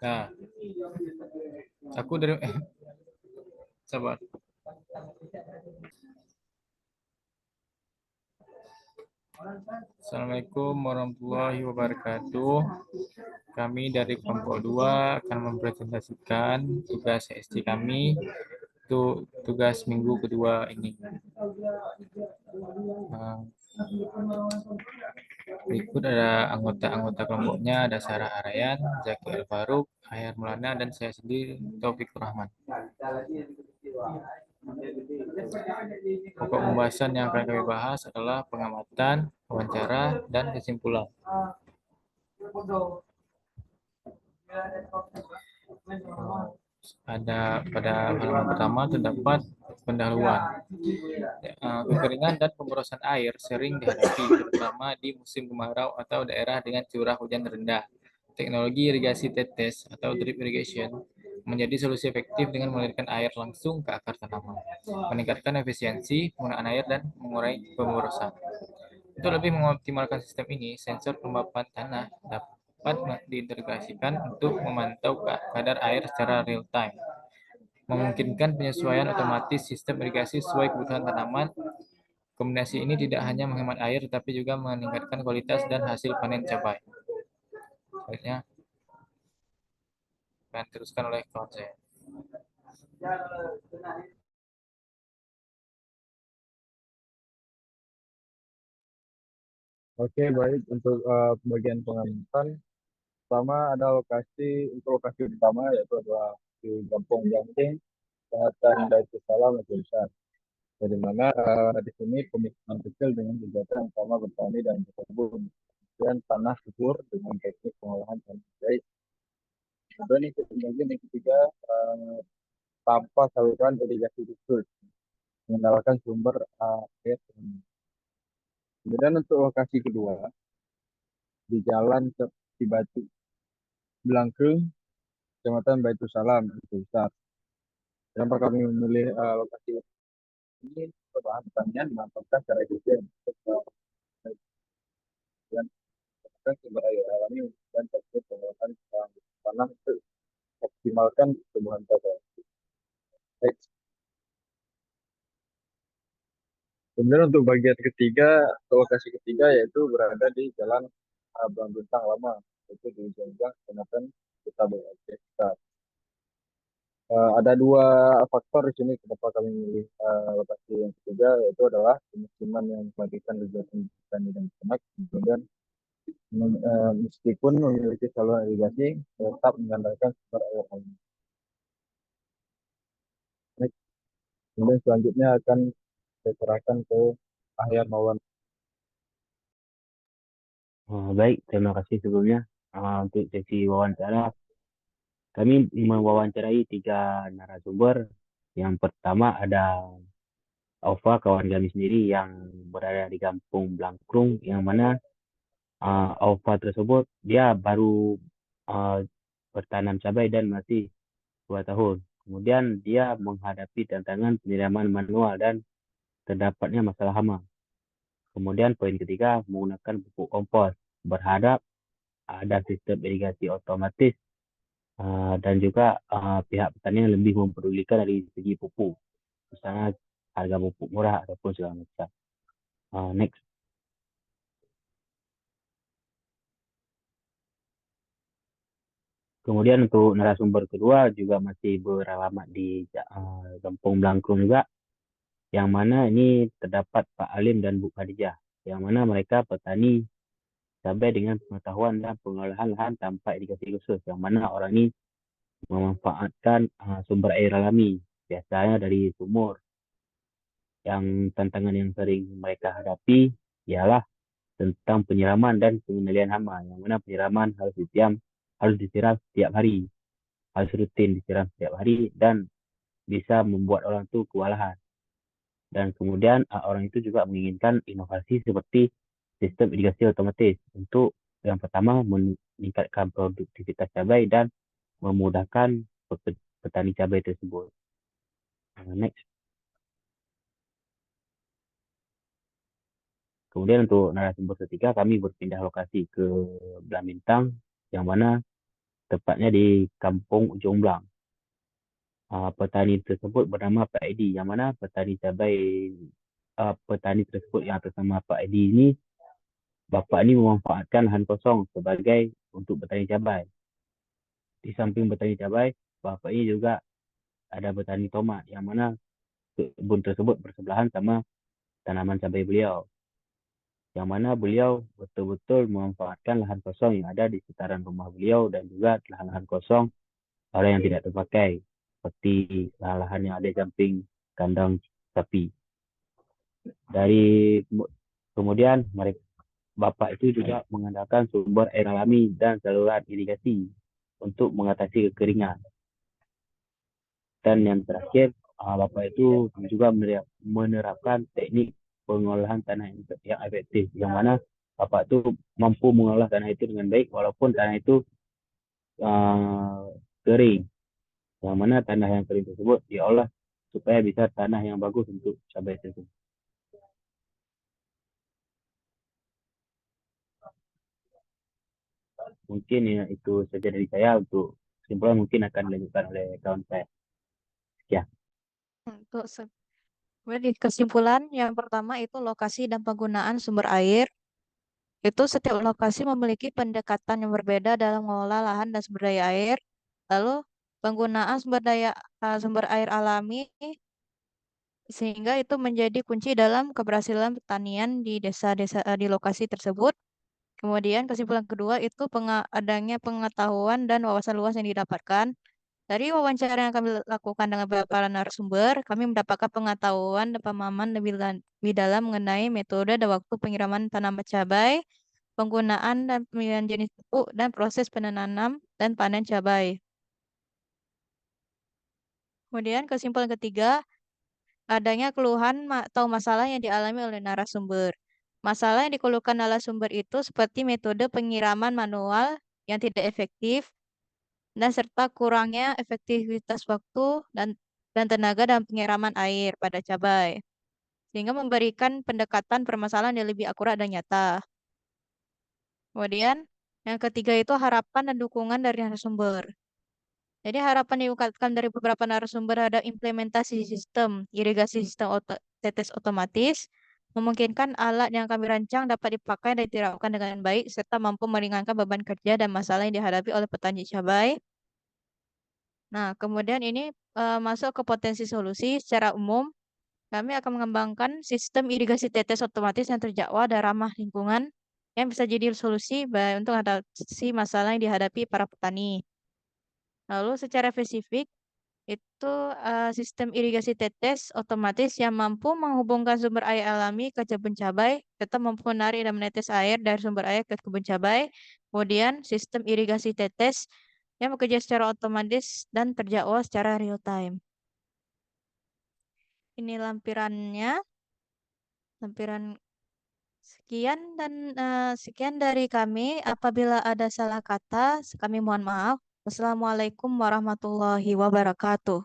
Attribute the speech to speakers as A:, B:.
A: Nah, aku dari sabar. Assalamualaikum warahmatullahi wabarakatuh. Kami dari kelompok 2 akan mempresentasikan tugas ST kami untuk tugas minggu kedua ini. Nah, berikut ada anggota-anggota kelompoknya, ada Sarah Arayan, Zaki Al Farouk, Hayar Mulana, dan saya sendiri, Taufik Rahman. Pokok pembahasan yang akan kami bahas adalah pengamatan, wawancara, dan kesimpulan. Ada pada halaman pertama terdapat pendahuluan. Kekeringan dan pemborosan air sering dihadapi, terutama di musim kemarau atau daerah dengan curah hujan rendah. Teknologi irigasi tetes atau drip irrigation menjadi solusi efektif dengan mengalirkan air langsung ke akar tanaman, meningkatkan efisiensi penggunaan air dan mengurangi pemborosan. Untuk lebih mengoptimalkan sistem ini, sensor kelembapan tanah dapat diintegrasikan untuk memantau kadar air secara real time, memungkinkan penyesuaian otomatis sistem irigasi sesuai kebutuhan tanaman. Kombinasi ini tidak hanya menghemat air, tetapi juga meningkatkan kualitas dan hasil panen cabai. Selanjutnya akan diteruskan oleh kawan saya.
B: Oke, baik. Untuk bagian pengamatan, pertama ada lokasi utama yaitu adalah di Kampung Jangking, Kecamatan Baitul Salam, Aceh Besar. Dari mana di sini pemikiran kecil dengan kegiatan utama bertani dan berkebun. Kemudian tanah subur dengan teknik pengolahan tanah baik. Kemudian yang ketiga, tanpa saluran irigasi khusus, mengandalkan sumber air. Kemudian untuk lokasi kedua, di Jalan Cibatu, Blangkring, Kecamatan Baitul Salam, Aceh Besar. Kenapa kami memilih lokasi ini? Bahan pertanian dimanfaatkan secara efisien dan menggunakan sumber air alami dan teknik pengolahan tanah untuk optimalkan tumbuhan tanaman. Baik. Kemudian untuk bagian ketiga, lokasi ketiga yaitu berada di Jalan Abang Bintang Lama, yaitu di Jongjang, Kecamatan Kota Aceh. Ada dua faktor di sini kenapa kami memilih lokasi yang ketiga, yaitu adalah pemukiman yang membagikan kegiatan petani dan ternak. Kemudian meskipun memiliki saluran irigasi, tetap mengandalkan sumber air alami. Baik. Kemudian selanjutnya akan saya serahkan ke Ahyar Maulana.
C: Baik, terima kasih sebelumnya. Untuk sesi wawancara, kami mewawancarai 3 narasumber. Yang pertama ada Ova, kawan kami sendiri yang berada di Kampung Blangkrung, yang mana Ova tersebut dia baru uh, bertanam cabai dan masih 2 tahun. Kemudian dia menghadapi tantangan penyiraman manual dan terdapatnya masalah hama. Kemudian poin ketiga menggunakan pupuk kompos, berharap ada sistem irigasi otomatis dan juga pihak petani yang lebih mempedulikan dari segi pupuk, misalnya harga pupuk murah ataupun segala macam. Next. Kemudian untuk narasumber kedua juga masih beralamat di Kampung Blangkrung juga, yang mana ini terdapat Pak Alim dan Bu Khadijah, yang mana mereka petani cabai dengan pengetahuan dan pengolahan lahan tanpa irigasi khusus, yang mana orang ini memanfaatkan sumber air alami, biasanya dari sumur. Yang tantangan yang sering mereka hadapi ialah tentang penyiraman dan pengendalian hama, yang mana penyiraman harus disiram setiap hari, harus rutin disiram setiap hari, dan bisa membuat orang itu kewalahan. Dan kemudian orang itu juga menginginkan inovasi seperti sistem irigasi otomatis untuk yang pertama meningkatkan produktivitas cabai dan memudahkan petani cabai tersebut. Next. Kemudian untuk narasumber ketiga, kami berpindah lokasi ke Belah Bintang, yang mana tepatnya di Kampung Ujung Blang. Petani tersebut bernama Pak Edi, yang mana petani tersebut yang atas nama Pak Edi ini, bapak ini memanfaatkan lahan kosong sebagai untuk bertani cabai. Di samping bertani cabai, bapak ini juga ada bertani tomat, yang mana kebun tersebut bersebelahan sama tanaman cabai beliau. Yang mana beliau betul-betul memanfaatkan lahan kosong yang ada di sekitaran rumah beliau dan juga lahan-lahan kosong ada yang tidak terpakai, seperti lahan-lahan yang ada di samping kandang sapi. Dari kemudian mereka Bapak itu juga mengandalkan sumber air alami dan saluran irigasi untuk mengatasi kekeringan. Dan yang terakhir, Bapak itu juga menerapkan teknik pengolahan tanah yang efektif, yang mana Bapak itu mampu mengolah tanah itu dengan baik walaupun tanah itu kering, yang mana tanah yang kering tersebut diolah supaya bisa tanah yang bagus untuk cabai tersebut. Mungkin ya, itu saja dari saya. Untuk kesimpulan mungkin akan dilanjutkan oleh kawan saya. Ya.
D: Untuk kemudian di kesimpulan yang pertama itu lokasi dan penggunaan sumber air. Itu setiap lokasi memiliki pendekatan yang berbeda dalam mengelola lahan dan sumber daya air. Lalu penggunaan sumber air alami sehingga itu menjadi kunci dalam keberhasilan pertanian di desa-desa di lokasi tersebut. Kemudian kesimpulan kedua itu adanya pengetahuan dan wawasan luas yang didapatkan. Dari wawancara yang kami lakukan dengan para narasumber, kami mendapatkan pengetahuan dan pemahaman lebih dalam mengenai metode dan waktu penyiraman tanaman cabai, penggunaan dan pemilihan jenis pupuk, dan proses penanam dan panen cabai. Kemudian kesimpulan ketiga, adanya keluhan atau masalah yang dialami oleh narasumber. Masalah yang dikeluhkan narasumber itu seperti metode penyiraman manual yang tidak efektif, dan serta kurangnya efektivitas waktu dan tenaga dalam penyiraman air pada cabai, sehingga memberikan pendekatan permasalahan yang lebih akurat dan nyata. Kemudian, yang ketiga itu harapan dan dukungan dari narasumber. Jadi harapan diungkapkan dari beberapa narasumber ada implementasi sistem irigasi tetes otomatis, memungkinkan alat yang kami rancang dapat dipakai dan diterapkan dengan baik, serta mampu meringankan beban kerja dan masalah yang dihadapi oleh petani cabai. Nah, kemudian ini masuk ke potensi solusi secara umum. Kami akan mengembangkan sistem irigasi tetes otomatis yang terjadwal dan ramah lingkungan yang bisa jadi solusi untuk mengatasi masalah yang dihadapi para petani. Lalu secara spesifik, itu sistem irigasi tetes otomatis yang mampu menghubungkan sumber air alami ke kebun cabai, tetap mampu menarik dan menetes air dari sumber air ke kebun cabai. Kemudian sistem irigasi tetes yang bekerja secara otomatis dan terjadwal secara real time. Ini lampirannya. Lampiran sekian dan sekian dari kami. Apabila ada salah kata, kami mohon maaf. Wassalamualaikum warahmatullahi wabarakatuh.